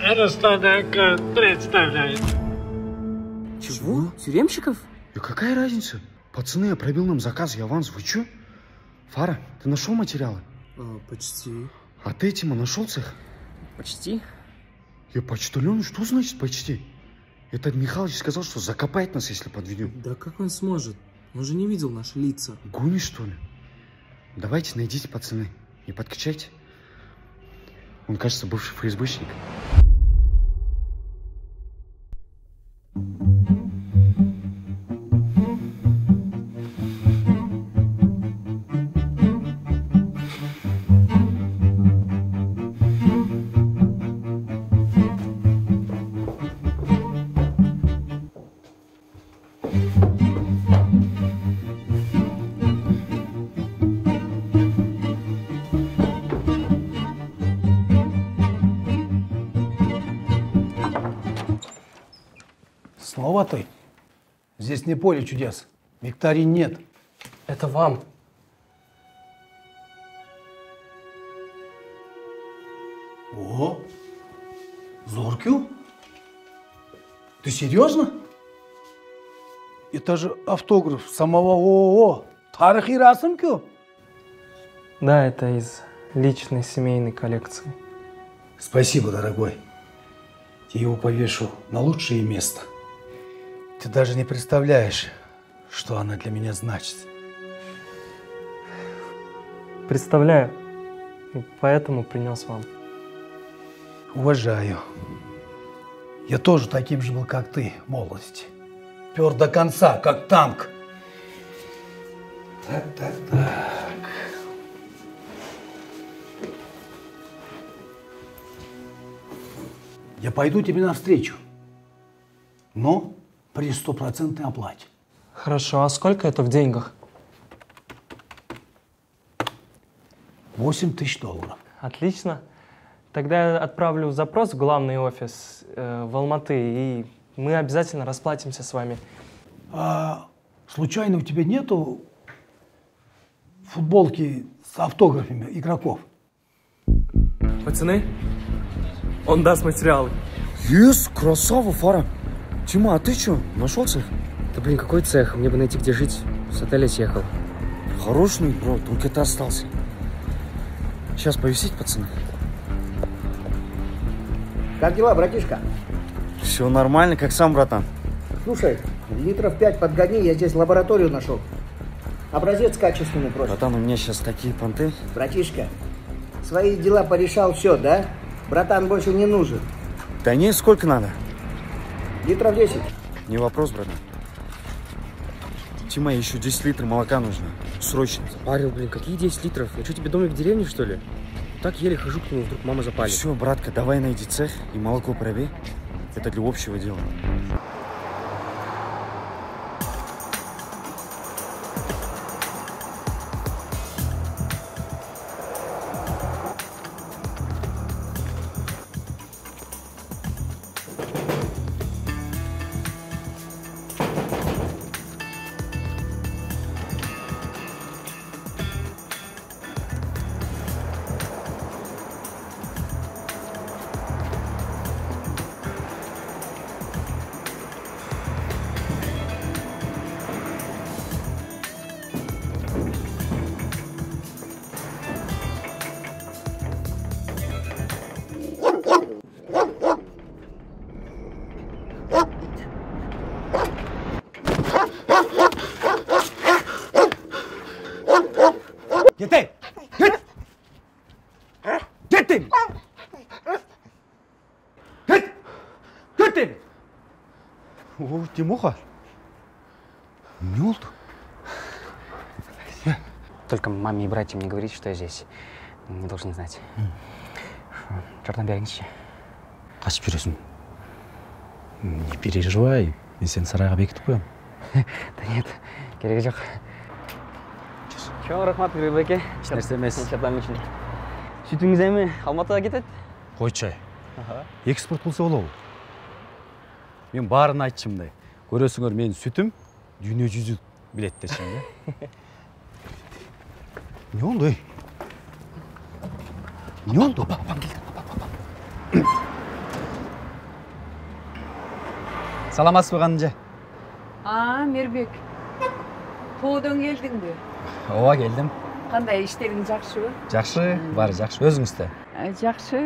Расстановка представляет. Чего? Тюремщиков? И какая разница? Пацаны, я пробил нам заказ и аванс. Вы чё? Фара, ты нашел материалы? Почти. А ты, Тима, нашел цех? Почти? Я почтальон? Что значит почти? Этот Михалыч сказал, что закопает нас, если подведем. Да как он сможет? Он же не видел наши лица. Гонишь, что ли? Давайте, найдите, пацаны. Не подкачайте. Он, кажется, бывший ФСБшник. Снова ты? Здесь не поле чудес. Викторин нет. Это вам. О, Зоркю? Ты серьезно? Это же автограф самого ООО. Тарихи Расымкю. Да, это из личной семейной коллекции. Спасибо, дорогой. Я его повешу на лучшее место. Ты даже не представляешь, что она для меня значит. Представляю. И поэтому принес вам. Уважаю. Я тоже таким же был, как ты, в молодости. Пер до конца, как танк. Так. Я пойду тебе навстречу, но при 100% оплате. Хорошо, а сколько это в деньгах? $8000. Отлично. Тогда я отправлю запрос в главный офис в Алматы, и мы обязательно расплатимся с вами. А случайно у тебя нету футболки с автографами игроков? Пацаны, он даст материалы. Yes, красава, Фара. Тима, а ты что, нашел цех? Да блин, какой цех? Мне бы найти где жить. С отеля съехал. Хороший, бро, только ты остался. Сейчас повисить, пацаны. Как дела, братишка? Все нормально, как сам, братан. Слушай, литров 5 подгони, я здесь лабораторию нашел. Образец качественный просит. Братан, у меня сейчас такие понты. Братишка, свои дела порешал, все, да? Братан больше не нужен. Да не, сколько надо? Литров 10. Не вопрос, братан. Тима, еще 10 литров молока нужно. Срочно. Павел, блин, какие 10 литров? Я что, тебе домик в деревне, что ли? Так еле хожу к нему, вдруг мама запалит. Все, братка, давай найди цех и молоко пробей. Это для общего дела. Git! Git! Gittin! Git! Gittin! О, Тимоха. Не oldu? Только маме и братьям не говорите, что я здесь. Не должны знать. Жардам беріңізші. Қашып жүресің. Не переживай, мен сені сарайға бекітіп қоямын. Да нет, керегі жоқ. Чоң рахмат, Гүлбеке. Ешнәрсе емес. Шардан үшін. Сүтіңіз әме Алматыға кетеді? Қойчай. Экспорт болса болау. Мен барын айтшымдай. Көресіңер, менің сүтім дүние жүзі біледі десем. Не oldu? Ne oldu? Саламатсызбы канымжа? Мербек. Тоодон келдиң бе? Ооба, келдим. Кандай иштериң жакшыбы? Жакшы, баары жакшы. Өзүңүздө? Жакшы.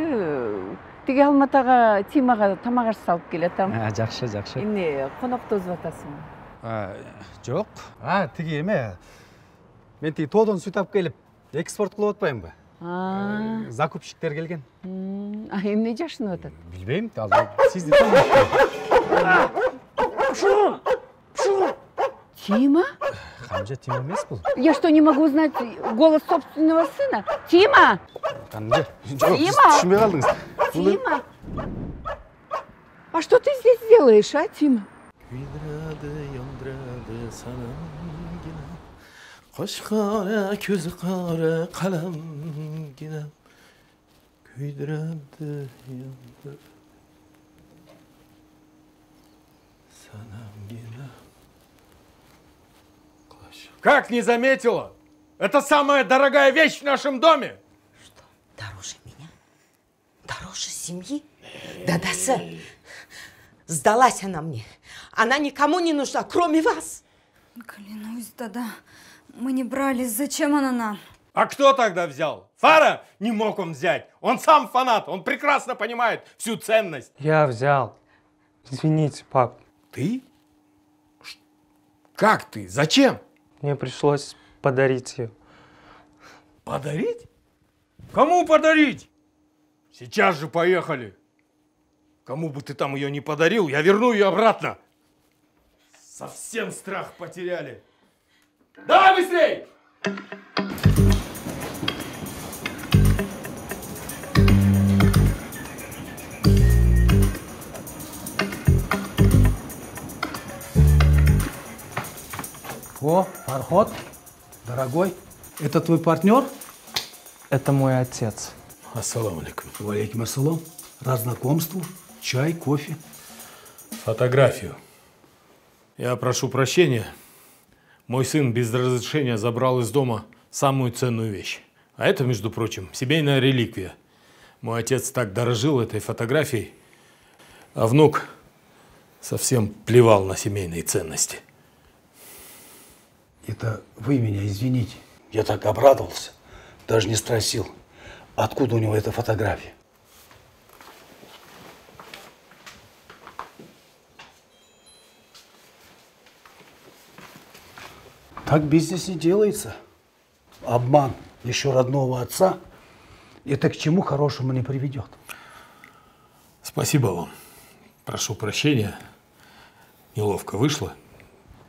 Тиги Алматага Тимага тамак аш салып келатам. Жакшы, жакшы. Эмне, коноктозуп атасыңбы? Жок. Тиги эме. Мен тиги тоодон сүт алып келип, экспорт кылып атпаймынбы? Закупщиктер келген. Эмне жашынып атат? Билбейм, ал сизди тааныбайм. Тима? Канымжа Тима эмес бул? Я что, не могу узнать голос собственного сына? Тима! Канымжа, жок, Тима! түшүнбөй калдыңыз. Тима! А что ты здесь делаешь, Тима? Kuydradı, yondradı sanam ginem. Qosh qora, ko'zi qora, qalam ginem. Kuydradı, yondradı sanam ginem. Как не заметила? Это самая дорогая вещь в нашем доме. Что, дороже меня? Дороже семьи? Да-да, сэр. Сдалась она мне. Она никому не нужна, кроме вас. Клянусь, да-да. Мы не брали. Зачем она нам? А кто тогда взял? Фара не мог он взять. Он сам фанат. Он прекрасно понимает всю ценность. Я взял. Извините, пап. Ты? Как ты? Зачем? Мне пришлось подарить ее. Подарить? Кому подарить? Сейчас же поехали. Кому бы ты там ее не подарил, я верну ее обратно. Совсем страх потеряли. Давай быстрей! О, Фархот, дорогой, это твой партнер? Это мой отец. Ассаламу алейкум. Валейкум ассалам. Рад знакомству. Чай, кофе. Фотографию. Я прошу прощения. Мой сын без разрешения забрал из дома самую ценную вещь. А это, между прочим, семейная реликвия. Мой отец так дорожил этой фотографией, а внук совсем плевал на семейные ценности. Это вы меня извините. Я так обрадовался, даже не спросил, откуда у него эта фотография. Так бизнес не делается. Обман еще родного отца, это к чему хорошему не приведет. Спасибо вам. Прошу прощения. Неловко вышло.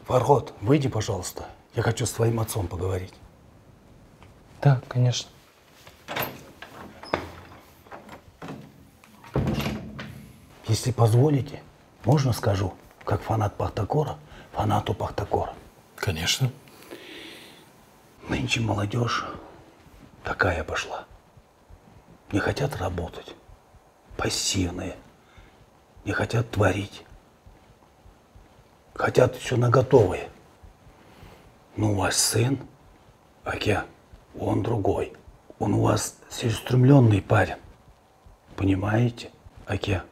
Фархот, выйди, пожалуйста. Я хочу с твоим отцом поговорить. Да, конечно. Если позволите, можно скажу, как фанат Пахтакора, фанату Пахтакора? Конечно. Нынче молодежь такая пошла. Не хотят работать, пассивные, не хотят творить. Хотят все наготовое. Но у вас сын, Аке, он другой. Он у вас целеустремленный парень. Понимаете, Аке?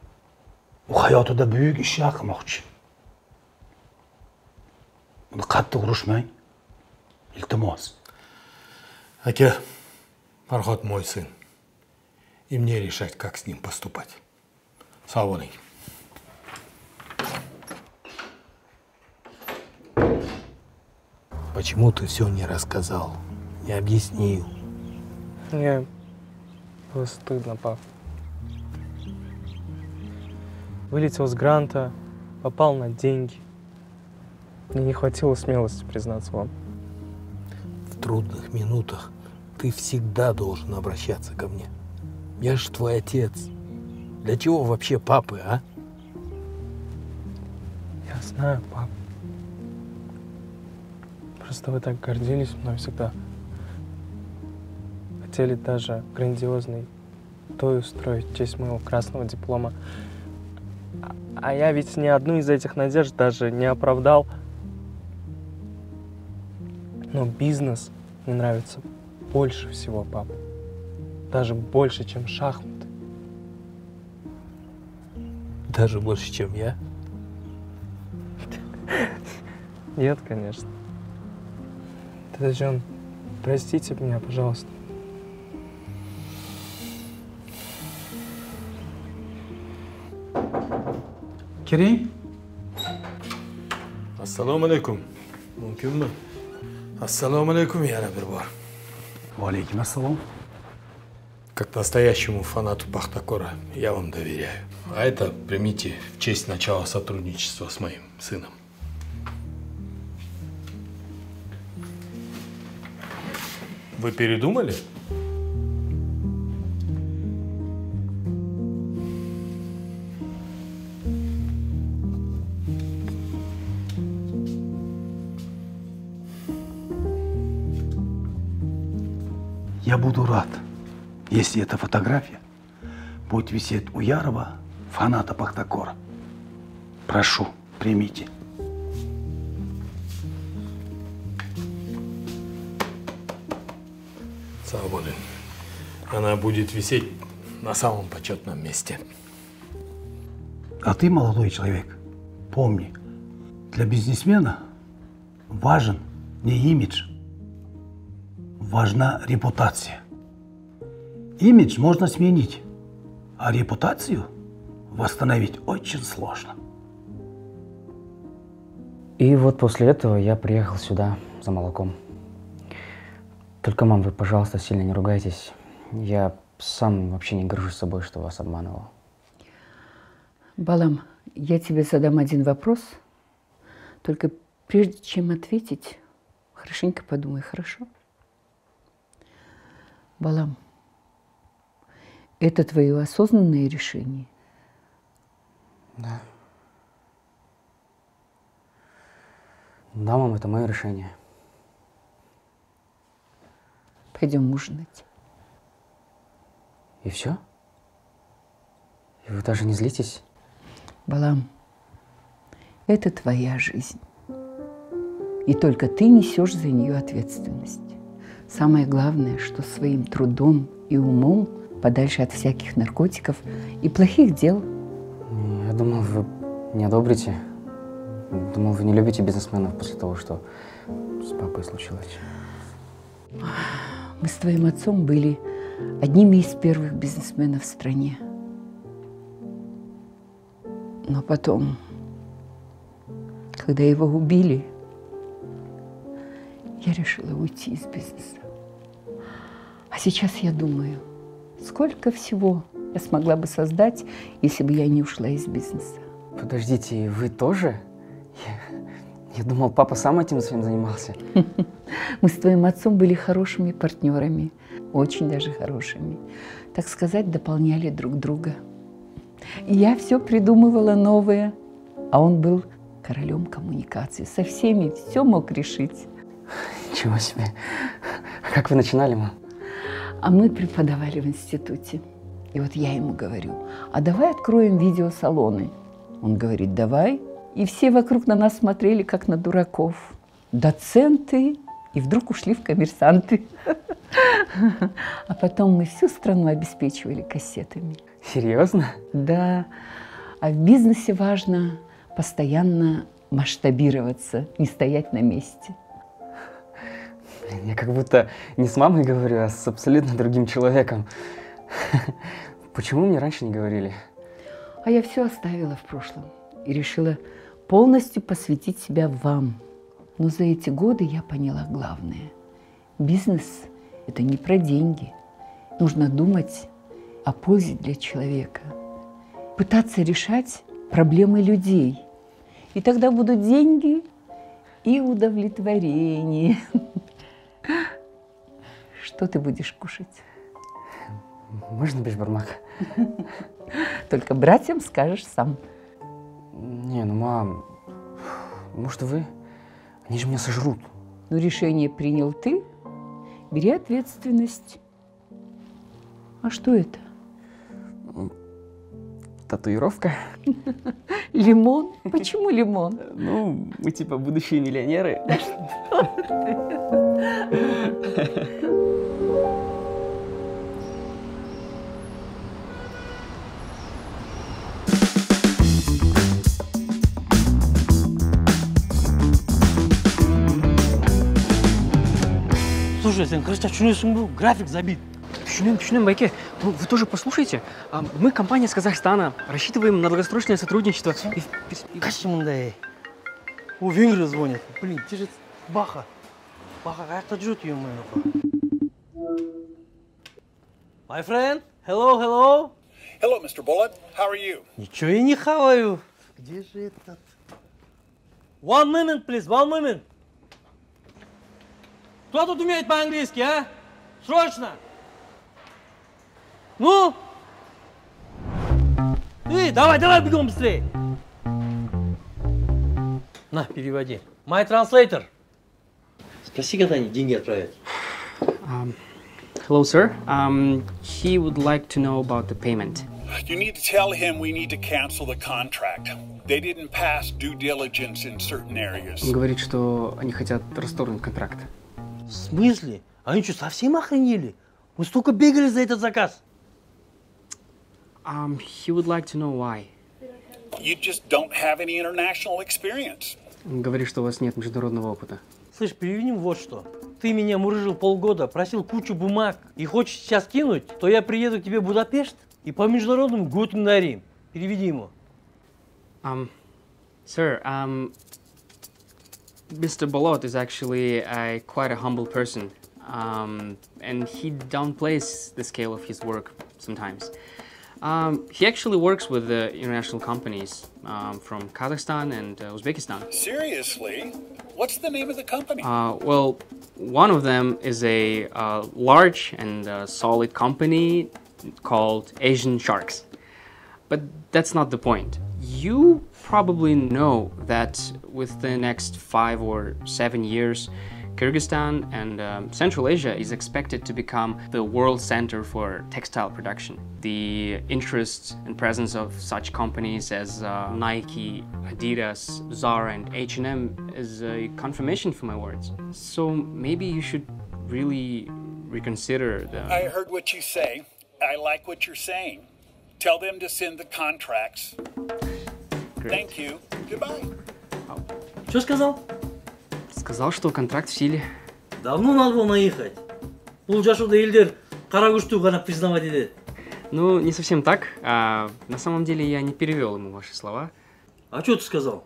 У hayatida büyük iş yapmoqchi. Buni qattiq urishmang. Iltimos. Аке, Фархот мой сын. И мне решать, как с ним поступать. Салоной. Почему ты все не рассказал, не объяснил? Мне было стыдно, пап. Вылетел с гранта, попал на деньги. Мне не хватило смелости признаться вам. В трудных минутах ты всегда должен обращаться ко мне. Я же твой отец. Для чего вообще папы, а? Я знаю, пап. Просто вы так гордились мной всегда. Хотели даже грандиозный той устроить в честь моего красного диплома. А я ведь ни одну из этих надежд даже не оправдал. Но бизнес мне нравится больше всего, папа. Даже больше, чем шахматы. Даже больше, чем я? Нет, конечно. Дадажон, простите меня, пожалуйста. Керейм? Ассаламу алейкум. Мумкинmi? Ассаламу алейкум, yana bir bor. Валейкум ассалам. Как настоящему фанату Пахтакора я вам доверяю. А это примите в честь начала сотрудничества с моим сыном. Вы передумали? Я буду рад, если эта фотография будет висеть у Ярова, фаната Пахтакора. Прошу, примите. Свободен. Она будет висеть на самом почетном месте. А ты, молодой человек, помни, для бизнесмена важен не имидж, важна репутация. Имидж можно сменить, а репутацию восстановить очень сложно. И вот после этого я приехал сюда за молоком. Только, мам, вы, пожалуйста, сильно не ругайтесь. Я сам вообще не горжусь собой, что вас обманывал. Балам, я тебе задам один вопрос. Только прежде чем ответить, хорошенько подумай, хорошо? Балам, это твое осознанное решение? Да. Да, мам, это мое решение. Пойдем ужинать. И все? И вы даже не злитесь? Балам, это твоя жизнь. И только ты несешь за нее ответственность. Самое главное, что своим трудом и умом подальше от всяких наркотиков и плохих дел. Я думал, вы не одобрите. Думал, вы не любите бизнесменов после того, что с папой случилось. Мы с твоим отцом были одними из первых бизнесменов в стране. Но потом, когда его убили, я решила уйти из бизнеса. А сейчас я думаю, сколько всего я смогла бы создать, если бы я не ушла из бизнеса. Подождите, вы тоже? Я думал, папа сам этим своим занимался. Мы с твоим отцом были хорошими партнерами, очень даже хорошими. Так сказать, дополняли друг друга. И я все придумывала новое, а он был королем коммуникации. Со всеми все мог решить. Ничего себе. Как вы начинали, мам? А мы преподавали в институте. И вот я ему говорю, а давай откроем видеосалоны. Он говорит, давай. И все вокруг на нас смотрели, как на дураков. Доценты, и вдруг ушли в коммерсанты. А потом мы всю страну обеспечивали кассетами. Серьезно? Да. А в бизнесе важно постоянно масштабироваться, не стоять на месте. Блин, я как будто не с мамой говорю, а с абсолютно другим человеком. Почему мне раньше не говорили? А я все оставила в прошлом и решила полностью посвятить себя вам. Но за эти годы я поняла главное. Бизнес – это не про деньги. Нужно думать о пользе для человека. Пытаться решать проблемы людей. И тогда будут деньги и удовлетворение. Что ты будешь кушать? Можно бешбармак? Только братьям скажешь сам. Не, ну, мам, может, вы? Они же меня сожрут. Ну, решение принял ты. Бери ответственность. А что это? Татуировка. Лимон? Почему лимон? Ну, мы типа будущие миллионеры. Слушай, сен крышта түсінесің бе? График забит. Түсінем, Байке. Ну, вы тоже послушайте. Мы компания из Казахстана. Рассчитываем на долгосрочное сотрудничество. Кашымындай. О, Венгрия звонит. Блин, ты же Баха. Баха, как-то ждет ее мою. My friend, hello. Hello, Mr. Bullet. How are you? Ничего я не хаваю. Где же этот? One moment, please, one moment. Кто тут умеет по-английски, а? Срочно! Ну? Давай, бегом быстрее. На, переводи. My translator. Спроси, когда они деньги отправят. Hello, sir. He would like to know about the payment. You need to tell him we need to cancel the contract. They didn't pass due diligence in certain areas. Он говорит, что они хотят расторгнуть контракт. В смысле? Они что, совсем охренели? Мы столько бегали за этот заказ. He would like to know why. You just don't have any international experience. Он говорит, что у вас нет международного опыта. Слышь, переведи вот что. Ты меня мурыжил полгода, просил кучу бумаг и хочешь сейчас кинуть, то я приеду к тебе в Будапешт и по международному Гутен Нарим. Переведи ему. Sir, Mr. Bolot is actually quite a humble person, and he downplays the scale of his work sometimes. He actually works with international companies from Kazakhstan and Uzbekistan. Seriously? What's the name of the company? Well, one of them is a large and solid company called Asian Sharks. But that's not the point. You probably know that within the next 5 or 7 years, Kyrgyzstan and Central Asia is expected to become the world center for textile production. The interest and presence of such companies as Nike, Adidas, Zara and H&M is a confirmation for my words. So maybe you should really reconsider the... I heard what you say. I like what you're saying. Tell them to send the contracts. Great. Thank you. Goodbye. Что сказал? Сказал, что контракт в силе. Давно надо было наехать. Бұл жашуда елдер қара күшті ғана признавать етеді. Ну, не совсем так. На самом деле я не перевел ему ваши слова. А что ты сказал?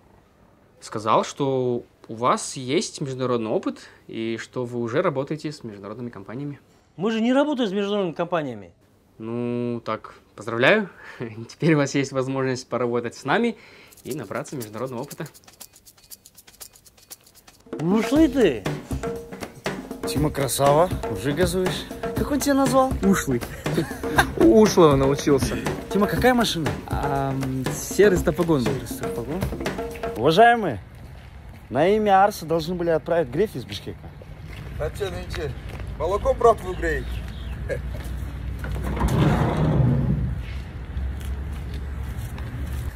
Сказал, что у вас есть международный опыт и что вы уже работаете с международными компаниями. Мы же не работаем с международными компаниями. Ну, так, поздравляю. Теперь у вас есть возможность поработать с нами и набраться международного опыта. Ушлый ты. Тима, красава, уже газуешь. Как он тебя назвал? Ушлый. Ушлого научился. Тима, какая машина? Серый стопогон был. Уважаемые, на имя Арса должны были отправить греф из Бишкека. А че нынче? Молоко братву греет.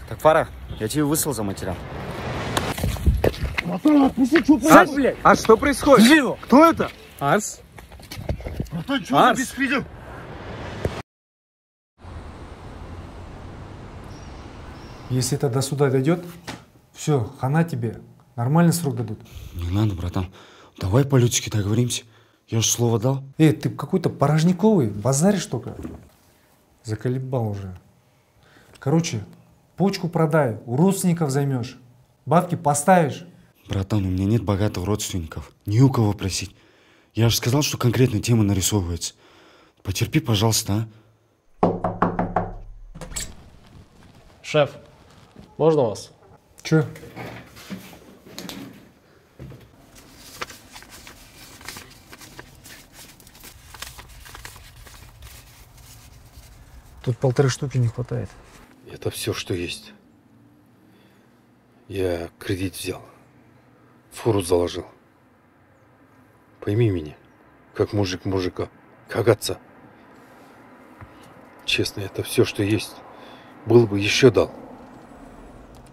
Так, Фара, я тебе выслал за материал. Арс, а что происходит? Живо! Кто это? Арс. Арс. Если это до суда дойдет, все, хана тебе. Нормальный срок дадут. Не надо, братан. Давай по-людски договоримся. Я же слово дал. Ты какой-то порожниковый, базаришь только. Заколебал уже. Короче, почку продай, у родственников займешь, бабки поставишь. Братан, у меня нет богатых родственников. Не у кого просить. Я же сказал, что конкретная тема нарисовывается. Потерпи, пожалуйста, а? Шеф, можно вас? Че? Тут 1,5 штуки не хватает. Это все, что есть. Я кредит взял. Фуру заложил. Пойми меня, как мужик мужика, как отца. Честно, это все, что есть. Был бы, еще дал.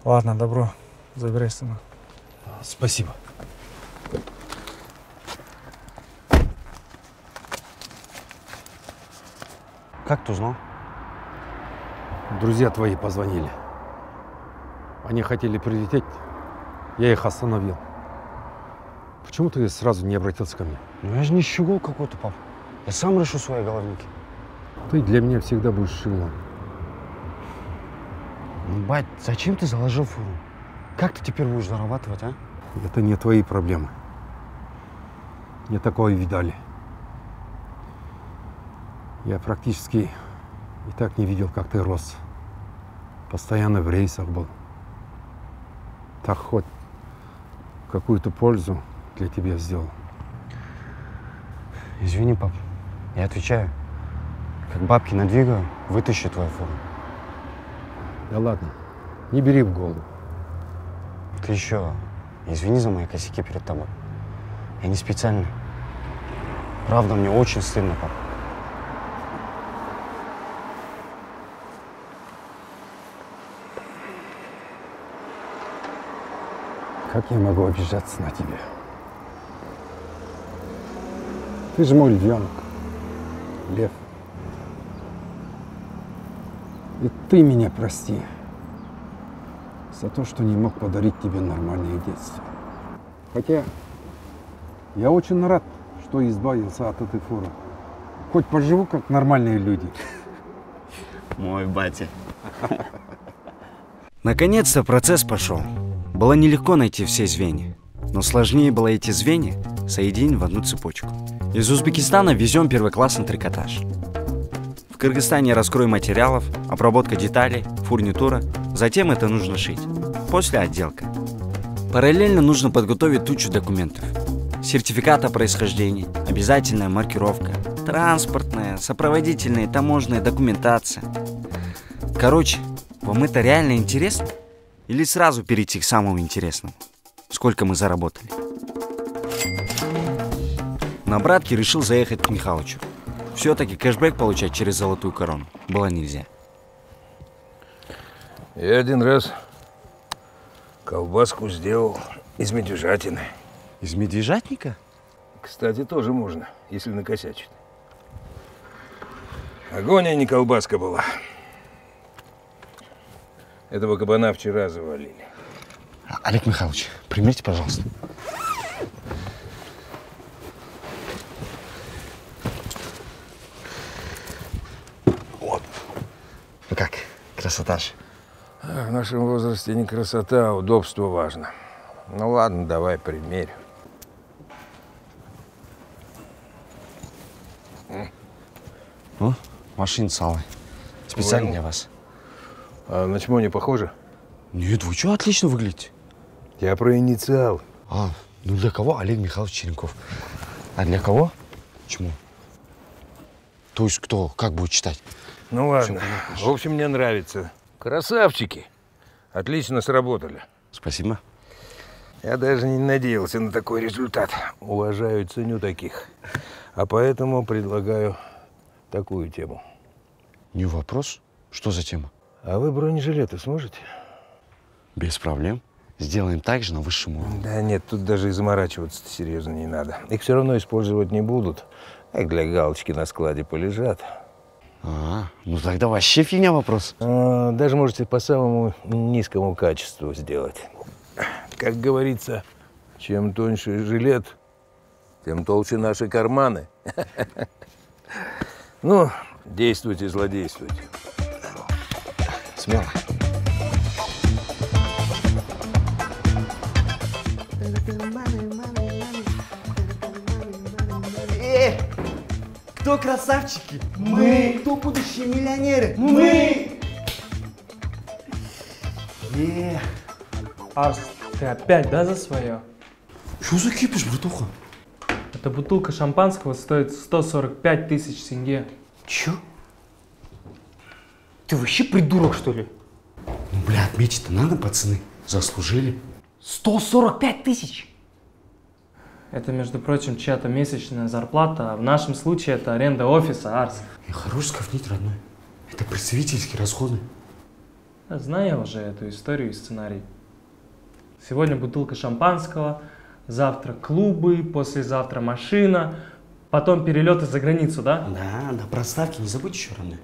Ладно, добро. Забирай сына. Спасибо. Как ты узнал? Друзья твои позвонили. Они хотели прилететь, я их остановил. Почему ты сразу не обратился ко мне? Ну я же не щегол какой-то, пап. Я сам решу свои головники. Ты для меня всегда будешь шилом. Ну, бать, зачем ты заложил фуру? Как ты теперь будешь зарабатывать, а? Это не твои проблемы. Не такое видали. Я практически и так не видел, как ты рос. Постоянно в рейсах был. Так хоть какую-то пользу для тебя сделал. Извини, пап. Я отвечаю. Как бабки надвигаю, вытащу твою фуру. Да ладно, не бери в голову. Ты еще извини за мои косяки перед тобой. Я не специально. Правда, мне очень стыдно, пап. Как я могу обижаться на тебя? Ты же мой львенок, лев. И ты меня прости за то, что не мог подарить тебе нормальное детство. Хотя я очень рад, что избавился от этой фуры. Хоть поживу, как нормальные люди. Мой батя. Наконец-то процесс пошел. Было нелегко найти все звенья, но сложнее было эти звенья соединить в одну цепочку. Из Узбекистана везем первоклассный трикотаж. В Кыргызстане раскрой материалов, обработка деталей, фурнитура. Затем это нужно шить. После отделка. Параллельно нужно подготовить тучу документов. Сертификат о происхождении, обязательная маркировка, транспортная, сопроводительная, таможенная документация. Короче, вам это реально интересно? Или сразу перейти к самому интересному? Сколько мы заработали? На братке решил заехать к Михалычу. Все-таки кэшбэк получать через золотую корону было нельзя. Я один раз колбаску сделал из медвежатины. Из медвежатника? Кстати, тоже можно, если накосячить. Огонь, а не колбаска была. Этого кабана вчера завалили. Олег Михайлович, примерьте, пожалуйста. Вот. Ну как, красота же? В нашем возрасте не красота, а удобство важно. Ну ладно, давай примерь. О, машина с Аллой. Специально для вас. А на чмо не похоже? Нет, вы что, отлично выглядите. Я про инициал. А, ну для кого Олег Михайлович Черенков? А для кого? Чему? То есть кто, как будет читать? Ну ладно. В общем, мне нравится. Красавчики. Отлично сработали. Спасибо. Я даже не надеялся на такой результат. Уважаю и ценю таких. А поэтому предлагаю такую тему. Не вопрос. Что за тема? А вы бронежилеты сможете? Без проблем. Сделаем так же на высшем уровне. Да нет, тут даже и заморачиваться серьезно не надо. Их все равно использовать не будут. Так для галочки на складе полежат. Ну тогда вообще фигня вопрос. Даже можете по самому низкому качеству сделать. Как говорится, чем тоньше жилет, тем толще наши карманы. Ну, действуйте, злодействуйте. Смело. Кто красавчики? Мы. Кто будущие миллионеры? Мы. Арс, ты опять, да, за свое? Что за кипиш, братуха? Эта бутылка шампанского стоит 145 тысяч тенге. Чё? Ты вообще придурок, что ли? Ну, бля, отметить-то надо, пацаны. Заслужили. 145 тысяч? Это, между прочим, чья-то месячная зарплата, а в нашем случае это аренда офиса, Арс. Хорош сковнить, родной. Это представительские расходы. Знаю я уже эту историю и сценарий. Сегодня бутылка шампанского, завтра клубы, послезавтра машина, потом перелеты за границу, да? Да, про ставки не забудь еще, родной.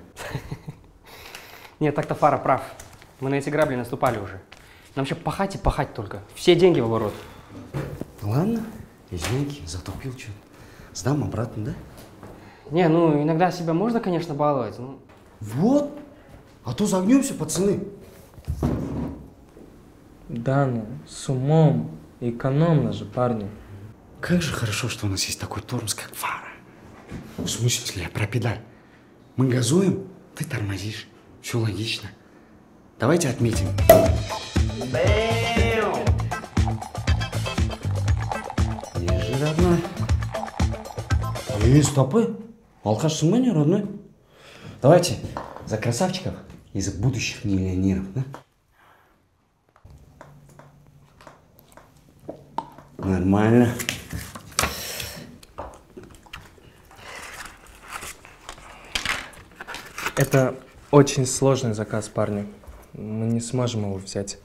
Нет, так-то Фара прав. Мы на эти грабли наступали уже. Нам еще пахать и пахать только. Все деньги в оборот. Ладно, Извините, затупил что-то. Сдам обратно, да? Не, ну иногда себя можно, конечно, баловать, но... Вот! А то загнемся, пацаны. Да, ну, с умом. Экономно же, парни. Как же хорошо, что у нас есть такой тормоз, как фара. В смысле, я про педаль. Мы газуем, ты тормозишь. Все логично. Давайте отметим. Ниже, родной. Стопы. Алкашсың ба не, родной? Давайте за красавчиков и за будущих миллионеров, да? Нормально. Это очень сложный заказ, парни. Мы не сможем его взять.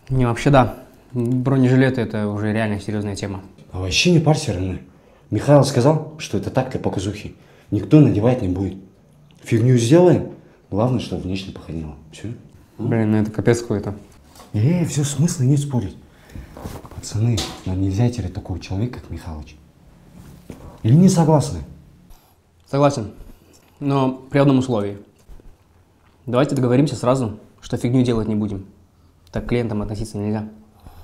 Не, вообще да. Бронежилеты — это уже реально серьезная тема. А вообще не парься, родной. Михаил сказал, что это так для показухи. Никто надевать не будет. Фигню сделаем. Главное, чтобы внешне походило. Все. Блин, ну это капец какой-то. Все, смысла нет спорить. Пацаны, нам нельзя терять такого человека, как Михалыч. Или не согласны? Согласен. Но при одном условии. Давайте договоримся сразу, что фигню делать не будем. Так к клиентам относиться нельзя.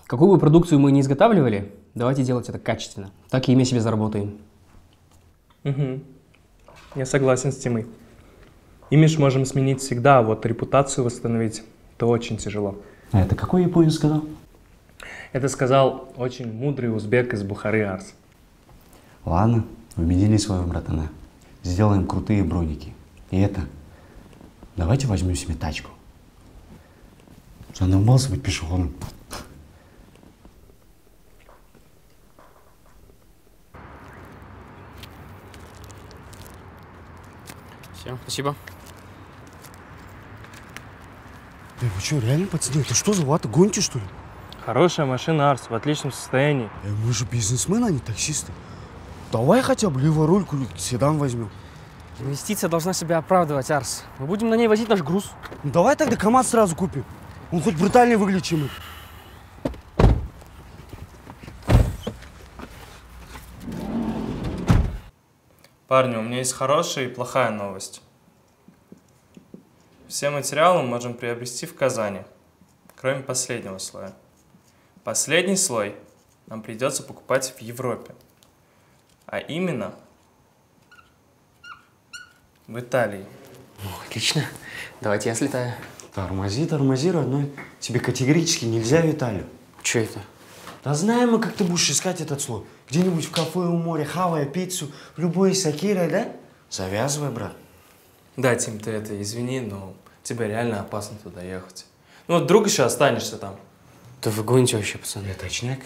Какую бы продукцию мы ни изготавливали, давайте делать это качественно. Так и имя себе заработаем. Угу. Я согласен с Тимой. Имидж можем сменить всегда, а вот репутацию восстановить – это очень тяжело. А это какой японец сказал? Это сказал очень мудрый узбек из Бухары Арс. Ладно, убедили своего братана. Сделаем крутые броники. И это, давайте возьмем себе тачку. Задолбался быть пешеходом. Все, спасибо. Вы что, реально, пацаны? Это что за вата? Гоните, что ли? Хорошая машина, Арс, в отличном состоянии. Мы же бизнесмены, а не таксисты. Давай хотя бы леворульку или седан возьмем. Инвестиция должна себя оправдывать, Арс. Мы будем на ней возить наш груз. Ну давай тогда КамАЗ сразу купим. Он хоть брутальнее выглядит, чем мы. Парни, у меня есть хорошая и плохая новость. Все материалы мы можем приобрести в Казани, кроме последнего слоя. Последний слой нам придется покупать в Европе, а именно в Италии. Отлично. Давайте я слетаю. Тормози, родной. Тебе категорически нельзя в Италию. Че это? Да знаем мы, как ты будешь искать этот слой. Где-нибудь в кафе у моря, хавая пиццу, в любой сакирой, да? Завязывай, брат. Да, Тим, ты это извини, но тебе реально опасно туда ехать. Ну вот вдруг еще останешься там. Да вы гоните вообще, пацаны. Я точняк.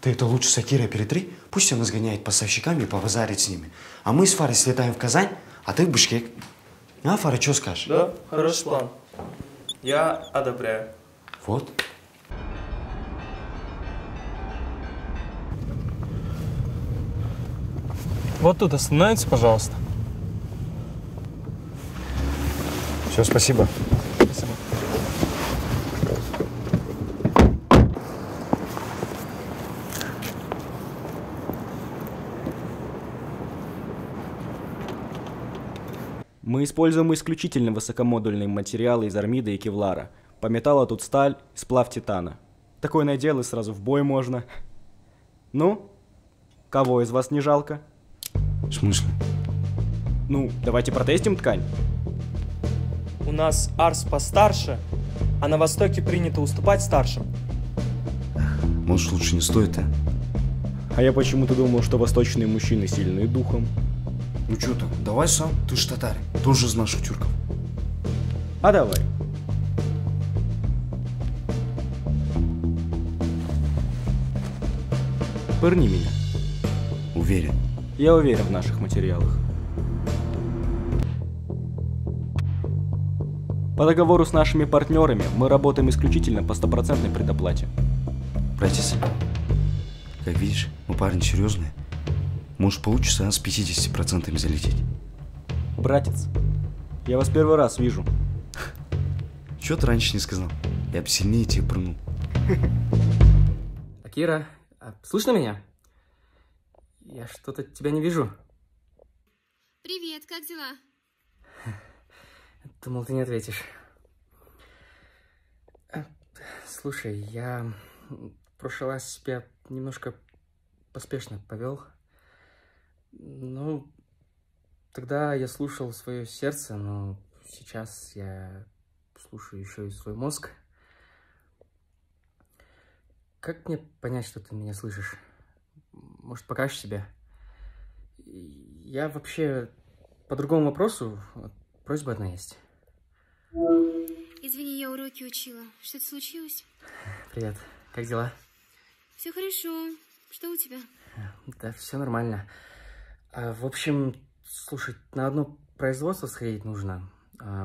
Ты это лучше Сакирой перетри, пусть она сгоняет поставщикам и побазарит с ними. А мы с Фарой слетаем в Казань, а ты в Бишкек. А, Фара, что скажешь? Да, хороший план. Я одобряю. Вот. Вот тут остановитесь, пожалуйста. Все, спасибо. Спасибо. Мы используем исключительно высокомодульные материалы из армида и кевлара. По металлу тут сталь, сплав титана. Такое надел и сразу в бой можно. Ну, кого из вас не жалко? В смысле? Ну, давайте протестим ткань. У нас Арс постарше, а на Востоке принято уступать старшим. Может, лучше не стоит, а? А я почему-то думал, что восточные мужчины сильные духом. Ну что ты, давай сам, ты ж татарин, тоже из наших тюрков. А давай. Пырни меня. Уверен. Я уверен в наших материалах. По договору с нашими партнерами мы работаем исключительно по 100% предоплате. Братец, как видишь, мы парни серьезные. Может, получится с 50% залететь. Братец, я вас первый раз вижу. Чего ты раньше не сказал? Я бы сильнее тебе прыгнул. Акира, слышно меня? Я что-то тебя не вижу. Привет, как дела? Думал, ты не ответишь. Слушай, я в прошлый раз себя немножко поспешно повел. Ну, тогда я слушал свое сердце, но сейчас я слушаю еще и свой мозг. Как мне понять, что ты меня слышишь? Может, покажешь себя? Я вообще по другому вопросу, просьба одна есть. Извини, я уроки учила. Что-то случилось? Привет, как дела? Все хорошо. Что у тебя? Да, все нормально. В общем, слушай, на одно производство сходить нужно.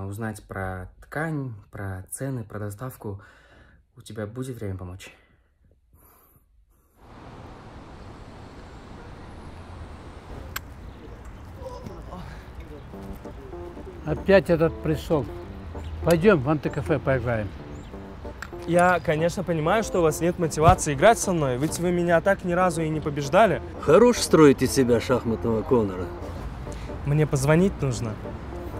Узнать про ткань, про цены, про доставку. У тебя будет время помочь? Опять этот пришел. Пойдем в антикафе поиграем. Я, конечно, понимаю, что у вас нет мотивации играть со мной, ведь вы меня так ни разу и не побеждали. Хорош строить из себя шахматного Конора. Мне позвонить нужно.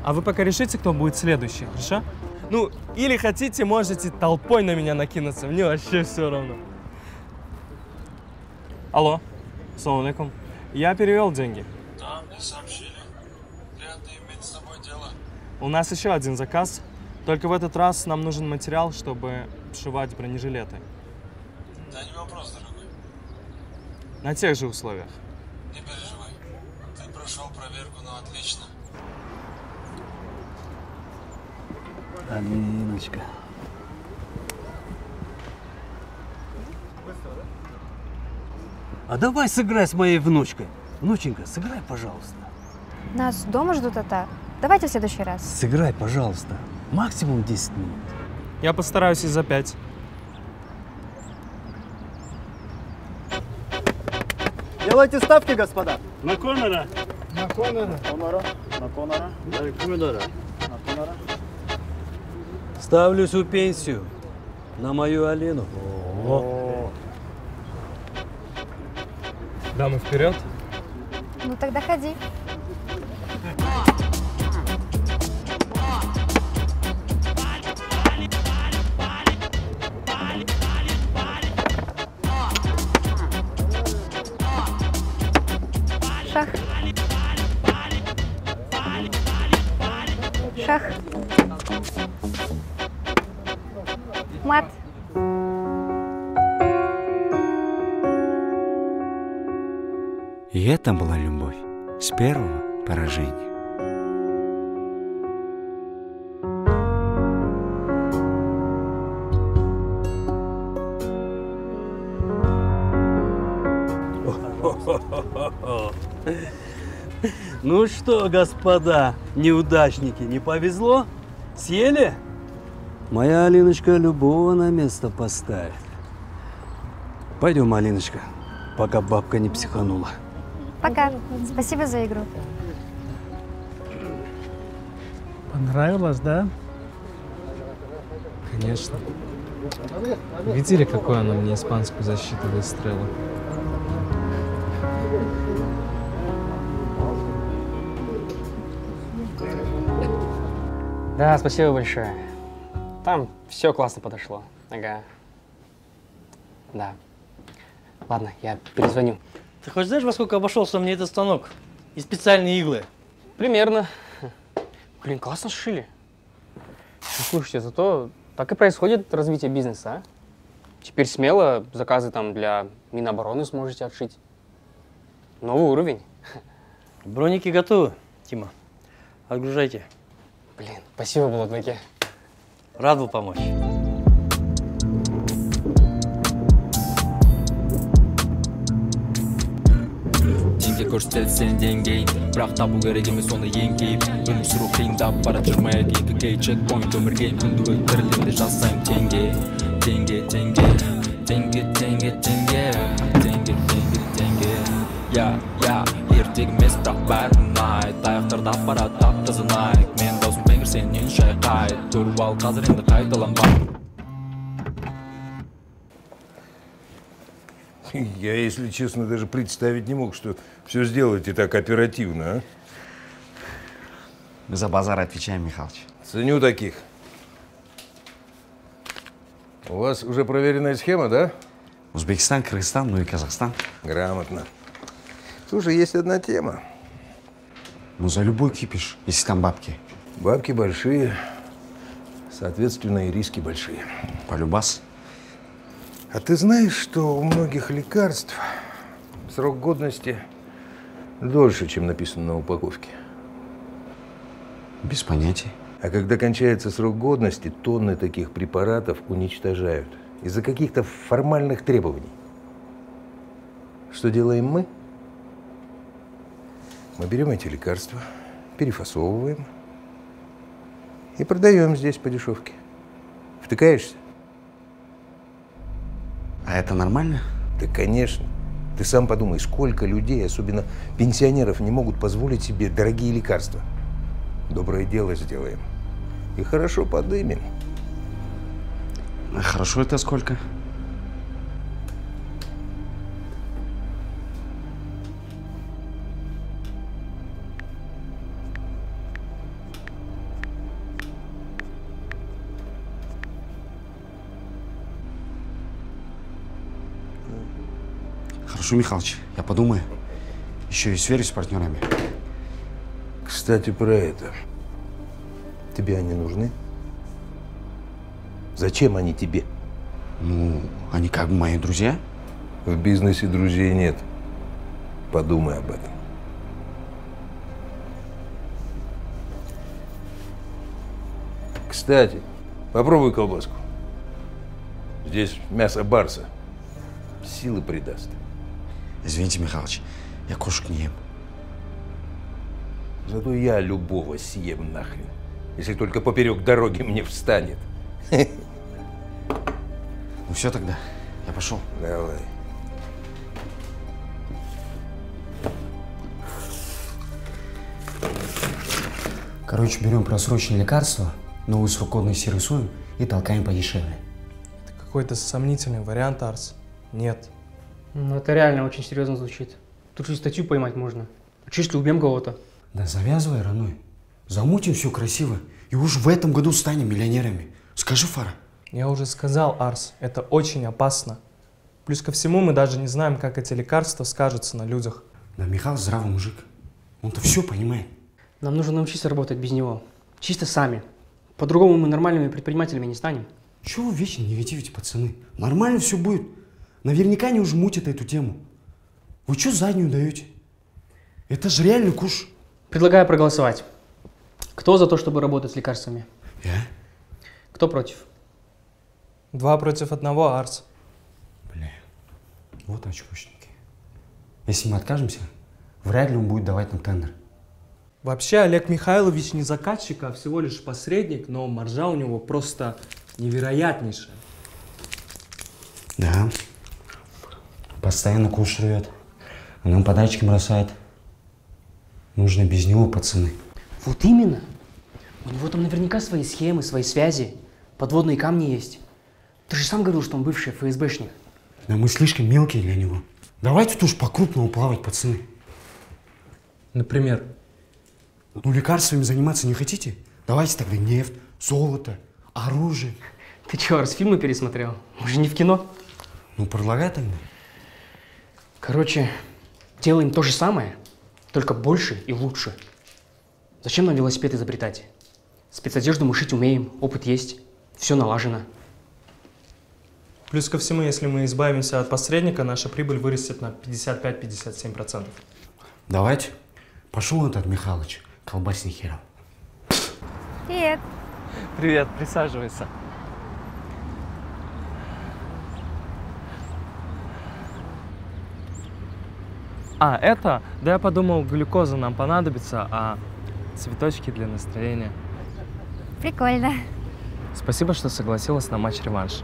А вы пока решите, кто будет следующий, хорошо? Ну, или хотите, можете толпой на меня накинуться, мне вообще все равно. Алло, салам алейкум. Я перевел деньги. Да, мне сообщили. Приятно иметь с тобой дело. У нас еще один заказ, только в этот раз нам нужен материал, чтобы сшивать бронежилеты. Да не вопрос, дорогой. На тех же условиях. Не переживай. Ты прошел проверку, но отлично. Алиночка. А давай сыграй с моей внучкой. Внученька, сыграй, пожалуйста. Нас дома ждут татар. Давайте в следующий раз. Сыграй, пожалуйста. Максимум 10 минут. Я постараюсь и за 5. Делайте ставки, господа. На Конора. На Конора. Конора. На Конора. На Конора. На Конора. Ставлю всю пенсию на мою Алину. О. Дамы, вперед. Ну тогда ходи. Шах. Шах. Мат. И это была любовь с первого поражения. Ну что, господа, неудачники, не повезло? Съели? Моя Алиночка любого на место поставит. Пойдем, Алиночка, пока бабка не психанула. Пока. Спасибо за игру. Понравилось, да? Конечно. Видели, какую она мне испанскую защиту выстроила? Да, спасибо большое. Там все классно подошло. Ага. Да. Ладно, я перезвоню. Ты хоть знаешь, во сколько обошелся мне этот станок? И специальные иглы? Примерно. Блин, классно сшили. Ну, слушайте, зато так и происходит развитие бизнеса, а? Теперь смело заказы там для Минобороны сможете отшить. Новый уровень. Броники готовы, Тима. Отгружайте. Блин, спасибо, Булатбеке. Рад был помочь. Деньги көрсетсең деңгейін бірақ табу керек емес оны еңкейіп өмір сүру қиындап бара жүрмек екі кей чекпоинт өмірге күнді өлтірілімде жасаймын теңге теңге теңге теңге теңге теңге теңге теңге теңге я ертегі емес бірақ бәрін айт аяқтарда аппарат тап қызын айт мен досым бенгер сен нені шайқайт тұрып ал қазір енді қайталанба. Я, если честно, даже представить не мог, что все сделаете так оперативно, а? Мы за базар отвечаем, Михалыч. Ценю таких. У вас уже проверенная схема, да? Узбекистан, Кыргызстан, ну и Казахстан. Грамотно. Слушай, есть одна тема. Ну, за любой кипиш, если там бабки. Бабки большие, соответственно, и риски большие. Полюбас. А ты знаешь, что у многих лекарств срок годности дольше, чем написано на упаковке? Без понятия. А когда кончается срок годности, тонны таких препаратов уничтожают из-за каких-то формальных требований. Что делаем мы? Мы берем эти лекарства, перефасовываем и продаем здесь по дешевке. Втыкаешься? А это нормально? Да, конечно. Ты сам подумай, сколько людей, особенно пенсионеров, не могут позволить себе дорогие лекарства. Доброе дело сделаем. И хорошо подымем. А хорошо это сколько? Хорошо, Михалыч, я подумаю. Еще и сверюсь с партнерами. Кстати, про это. Тебе они нужны? Зачем они тебе? Ну, они как бы мои друзья. В бизнесе друзей нет. Подумай об этом. Кстати, попробуй колбаску. Здесь мясо барса. Силы придаст. Извините, Михалыч, я кошек не ем. Зато я любого съем нахрен. Если только поперек дороги мне встанет. Ну все тогда, я пошел. Давай. Короче, берем просроченные лекарства, новый срок годности рисуем и толкаем подешевле. Это какой-то сомнительный вариант, Арс. Нет. Ну, это реально очень серьезно звучит. Тут же статью поймать можно. А что, если убьем кого-то? Да завязывай, родной. Замутим все красиво. И уж в этом году станем миллионерами. Скажи, Фара. Я уже сказал, Арс, это очень опасно. Плюс ко всему, мы даже не знаем, как эти лекарства скажутся на людях. Да Михаил здравый мужик. Он-то все понимает. Нам нужно научиться работать без него. Чисто сами. По-другому мы нормальными предпринимателями не станем. Чего вы вечно негативите, пацаны? Нормально все будет. Наверняка они уже мутят эту тему. Вы что заднюю даете? Это же реальный куш. Предлагаю проголосовать. Кто за то, чтобы работать с лекарствами? Я. Кто против? 2 против 1, Арс. Бля, вот очкушники. Если мы откажемся, вряд ли он будет давать нам тендер. Вообще, Олег Михайлович не заказчик, а всего лишь посредник, но маржа у него просто невероятнейшая. Да. Постоянно куш рвет. А нам подачки бросает. Нужно без него, пацаны. Вот именно. У него там наверняка свои схемы, свои связи. Подводные камни есть. Ты же сам говорил, что он бывший ФСБшник. Да мы слишком мелкие для него. Давайте тут уж по-крупному плавать, пацаны. Например? Ну, лекарствами заниматься не хотите? Давайте тогда нефть, золото, оружие. Ты че, Арс, фильмы пересмотрел? Мы же не в кино. Ну, предлагай тогда. Короче, делаем то же самое, только больше и лучше. Зачем нам велосипед изобретать? Спецодежду мы шить умеем, опыт есть, все налажено. Плюс ко всему, если мы избавимся от посредника, наша прибыль вырастет на 55-57%. Давайте. Пошел этот Михалыч, колбасный хером. Привет. Привет, присаживайся. А, это? Да я подумал, глюкоза нам понадобится, а цветочки для настроения. Прикольно. Спасибо, что согласилась на матч-реванш.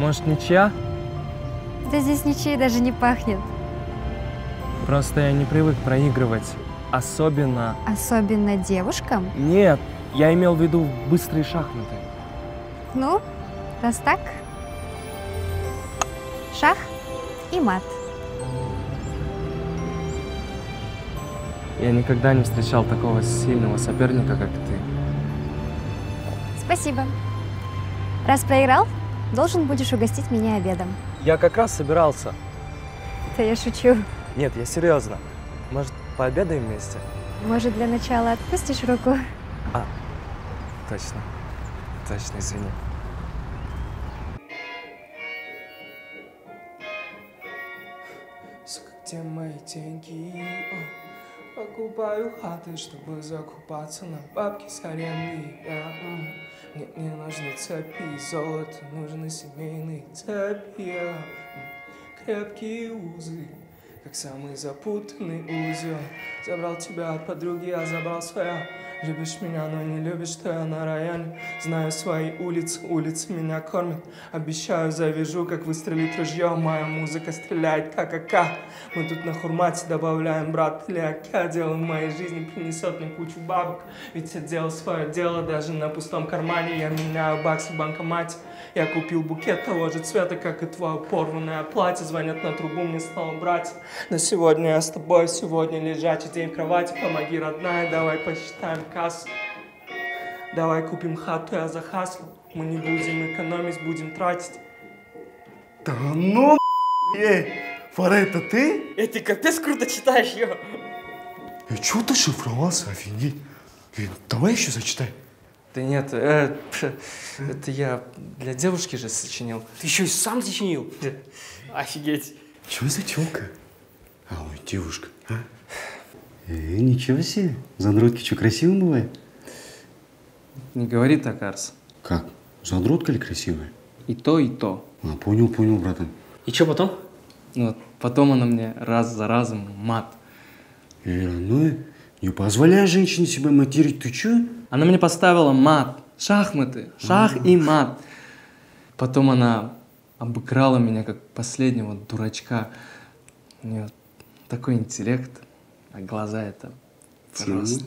Может, ничья? Да здесь ничей даже не пахнет. Просто я не привык проигрывать. Особенно... Особенно девушкам? Нет, я имел в виду быстрые шахматы. Ну, раз так, шах и мат. Я никогда не встречал такого сильного соперника, как ты. Спасибо. Раз проиграл, должен будешь угостить меня обедом. Я как раз собирался. Да я шучу. Нет, я серьезно. Может, пообедаем вместе? Может, для начала отпустишь руку? А, точно. Точно, извини. Сука, где мои деньги? Покупаю хаты, чтобы закупаться на бабки с аренды. Мне не нужны цепи, золото, нужны семейные цепи. Крепкие узы, как самый запутанный узел. Забрал тебя от подруги, я забрал своя. Любишь меня, но не любишь, что я на районе. Знаю свои улицы, улицы меня кормят. Обещаю, завяжу, как выстрелит ружье. Моя музыка стреляет, как АК. Мы тут на хурмате добавляем брат или АК. Дело в моей жизни принесет мне кучу бабок. Ведь я делал свое дело даже на пустом кармане. Я меняю баксы в банкомате. Я купил букет того же цвета, как и твое порванное платье. Звонят на трубу, мне снова брать. Но сегодня я с тобой, сегодня лежачий день в кровати. Помоги, родная, давай посчитаем кассу. Давай купим хату, я за хаслу. Мы не будем экономить, будем тратить. Да ну, Фара, это ты? Ты капец круто читаешь, ё. Чего ты шифровался, офигеть? Давай еще зачитай. Да нет, это я для девушки же сочинил. Ты еще и сам сочинил? Офигеть. Чего за тёлка? Ой, девушка, а? Ничего себе. Задротки что, красивым бывает? Не говори так, Арс. Как? Задротка ли красивая? И то, и то. Понял, братан. И что потом? Вот, потом она мне раз за разом мат. Ну, не позволяй женщине себя материть, ты чё? Она мне поставила мат, шахматы, шах и мат. Потом она обыграла меня как последнего дурачка. У нее такой интеллект, а глаза это просто...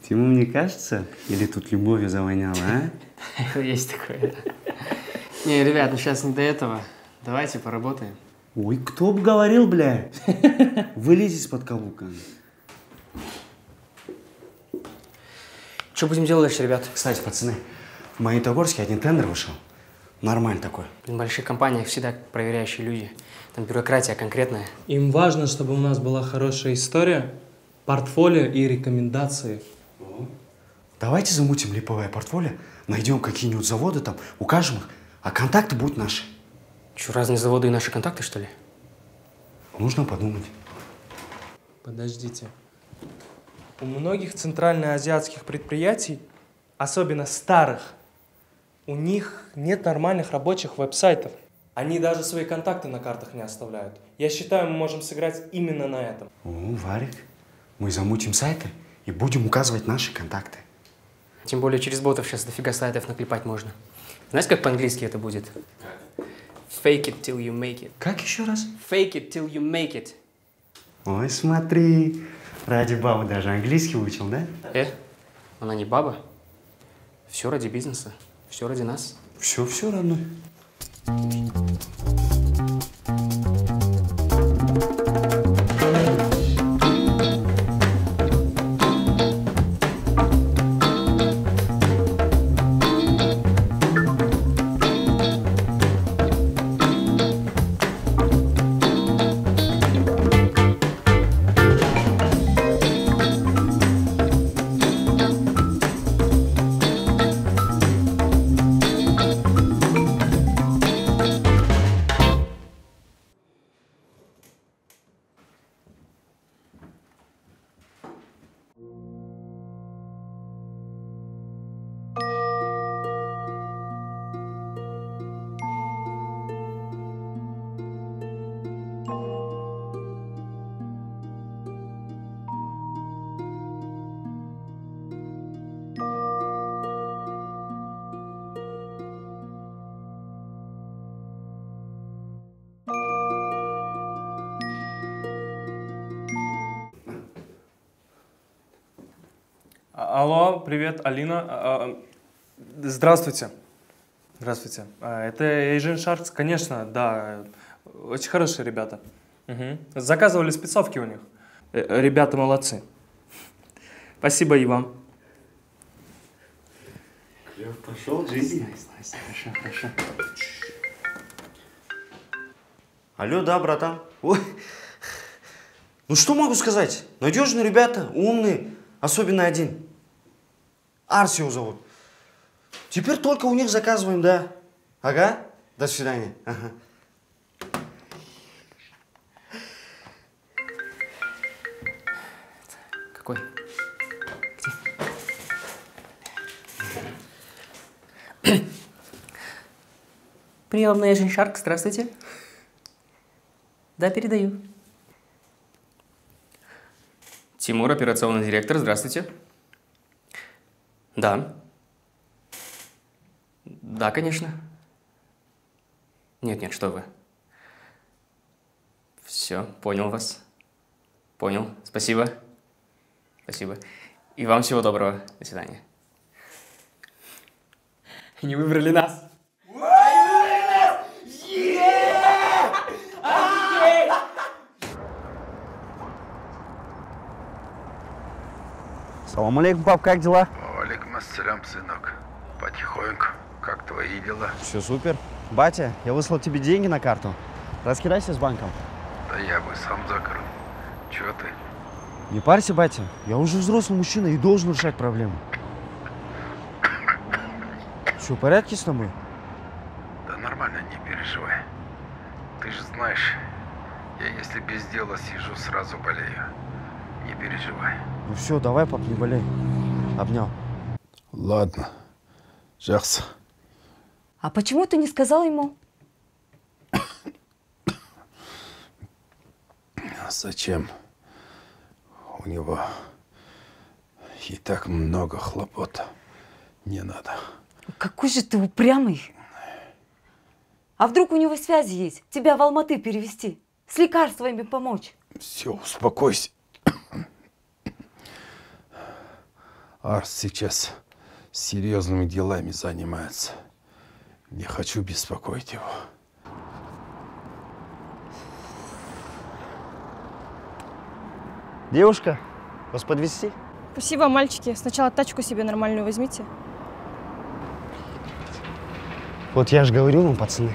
Тиму, мне кажется, или тут любовью завоняло, а? Есть такое. Не, ребят, ну сейчас не до этого. Давайте поработаем. Ой, кто бы говорил, бля? Вылезь из-под каблука. Что будем делать дальше, ребят? Кстати, пацаны, в Магнитогорске один тендер вышел. Нормально такой. В больших компаниях всегда проверяющие люди. Там бюрократия конкретная. Им важно, чтобы у нас была хорошая история, портфолио и рекомендации. Давайте замутим липовое портфолио, найдем какие-нибудь заводы там, укажем их, а контакты будут наши. Что, разные заводы и наши контакты, что ли? Нужно подумать. Подождите. У многих центральноазиатских предприятий, особенно старых, у них нет нормальных рабочих веб-сайтов. Они даже свои контакты на картах не оставляют. Я считаю, мы можем сыграть именно на этом. Варик, мы замутим сайты и будем указывать наши контакты. Тем более через ботов сейчас дофига сайтов наклепать можно. Знаешь, как по-английски это будет? Fake it till you make it. Как еще раз? Fake it till you make it. Ой, смотри, ради бабы даже английский выучил, да? Она не баба. Все ради бизнеса, все ради нас. Все, родной. Алло, привет, Алина. Здравствуйте. Здравствуйте. Это Asian Sharks, конечно, да. Очень хорошие ребята. Угу. Заказывали спецовки у них. Ребята молодцы. Спасибо и вам. Клёв пошел, Джизи. Хорошо, хорошо. Алло, да, братан? Ой. Ну что могу сказать? Надежные ребята, умные, особенно один. Арс его зовут. Теперь только у них заказываем, да. Ага, до свидания. Ага. Какой? Где? Прием на Asian Shark, здравствуйте. Да, передаю. Тимур, операционный директор, здравствуйте. Да. Да, конечно. Нет, что вы. Все, понял вас. Понял, спасибо. Спасибо. И вам всего доброго. До свидания. Не выбрали нас. Салам алейкум, пап, как дела? Алейкум ассалям, сынок. Потихоньку. Как твои дела? Все супер. Батя, я выслал тебе деньги на карту. Раскидайся с банком. Да я бы сам закрыл. Чё ты? Не парься, батя. Я уже взрослый мужчина и должен решать проблемы. Все в порядке с тобой? Да нормально, не переживай. Ты же знаешь, я если без дела сижу, сразу болею. Не переживай. Ну все, давай, пап, не болей. Обнял. Ладно. Жақсы. А почему ты не сказал ему? Зачем? У него и так много хлопот. Не надо. Какой же ты упрямый. А вдруг у него связи есть? Тебя в Алматы перевести? С лекарствами помочь? Все, успокойся. Арс сейчас серьезными делами занимается. Не хочу беспокоить его. Девушка, вас подвезти? Спасибо, мальчики. Сначала тачку себе нормальную возьмите. Вот я же говорю вам, пацаны,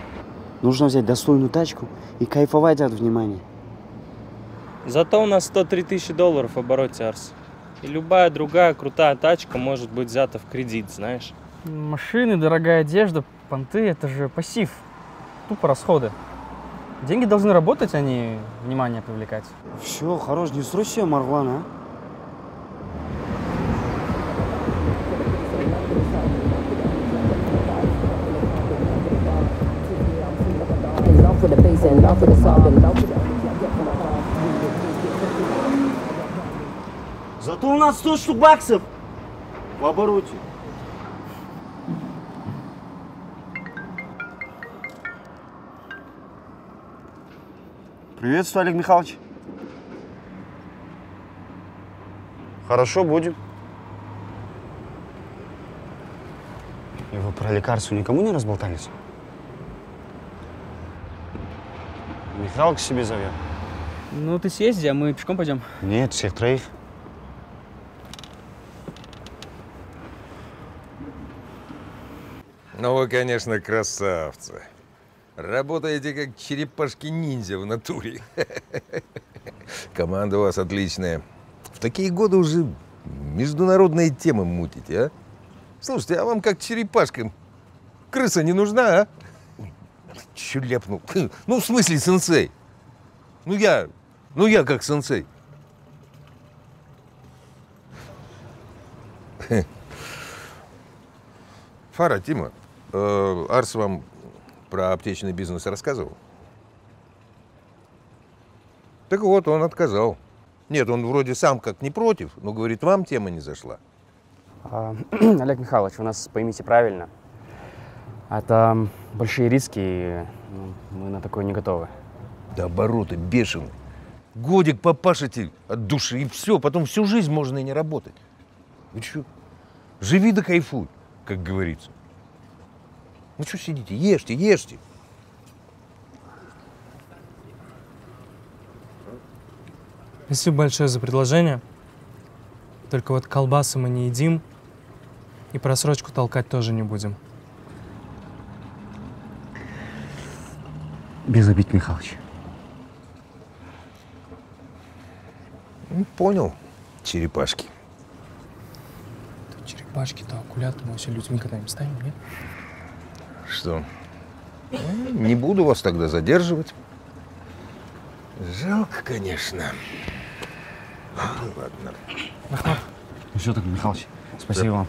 нужно взять достойную тачку и кайфовать от внимания. Зато у нас 103 тысячи долларов в обороте, Арс. И любая другая крутая тачка может быть взята в кредит, знаешь. Машины, дорогая одежда, понты – это же пассив. Тупо расходы. Деньги должны работать, а не внимание привлекать. Все, хорош, не строй себе, Марван, а? Зато у нас 100 штук баксов в обороте. Приветствую, Олег Михайлович. Хорошо, будем. И вы про лекарство никому не разболтались? Михалок к себе зовет. Ну, ты съезди, а мы пешком пойдем. Нет, всех троих. Ну вы, конечно, красавцы. Работаете как черепашки-ниндзя в натуре. Команда у вас отличная. В такие годы уже международные темы мутите, а? Слушайте, а вам как черепашкам крыса не нужна, а? Чё ляпнул? Ну, в смысле, сенсей? Ну я как сенсей. Фара, Тима, Арс вам про аптечный бизнес рассказывал? Так вот, он отказал. Нет, он вроде сам как не против, но говорит, вам тема не зашла. Олег Михайлович, у нас, поймите правильно, это большие риски, и мы на такое не готовы. Да обороты бешеные. Годик попашете от души, и все, потом всю жизнь можно и не работать. Вы что? Живи да кайфуй, как говорится. Ну что сидите? Ешьте, ешьте. Спасибо большое за предложение. Только вот колбасы мы не едим, и просрочку толкать тоже не будем. Без обид, Михалыч. Ну, понял, черепашки. То черепашки, то акулята, мы вообще людьми когда-нибудь станем, нет? Что? Не буду вас тогда задерживать. Жалко, конечно. Ладно. Ну все так, Михалыч, спасибо вам.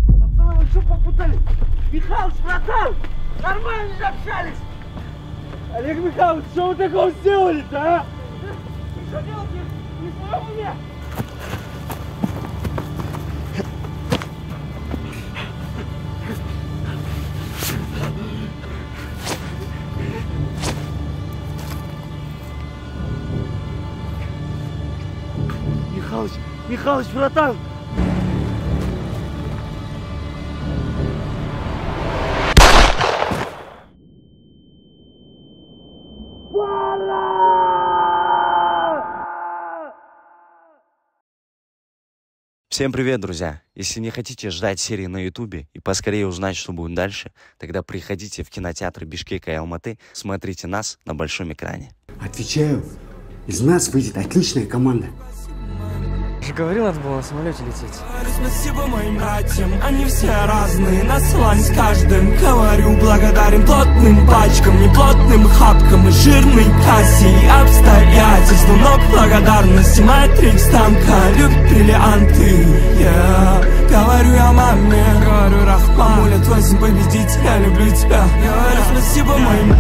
Пацаны, вы что попутали? Михалыч, братан! Нормально же общались! Олег Михайлович, что вы такого сделали-то, а? Вы что делаете? Не в своем уме? Михалыч, Михалыч, братан! Всем привет, друзья! Если не хотите ждать серии на ютубе и поскорее узнать, что будет дальше, тогда приходите в кинотеатры Бишкека и Алматы, смотрите нас на большом экране. Отвечаю, из нас выйдет отличная команда. Я же говорил, надо было на самолете лететь. Спасибо моим братьям, они все разные, наслань с каждым. Говорю, благодарен плотным пачкам, неплотным хапкам и жирной кассе и обстоятельствам. Но благодарности Матрикс танка любит бриллианты. Говорю я маме, говорю Рахман, муля, твой сын победитель, я люблю тебя. Говорю спасибо моим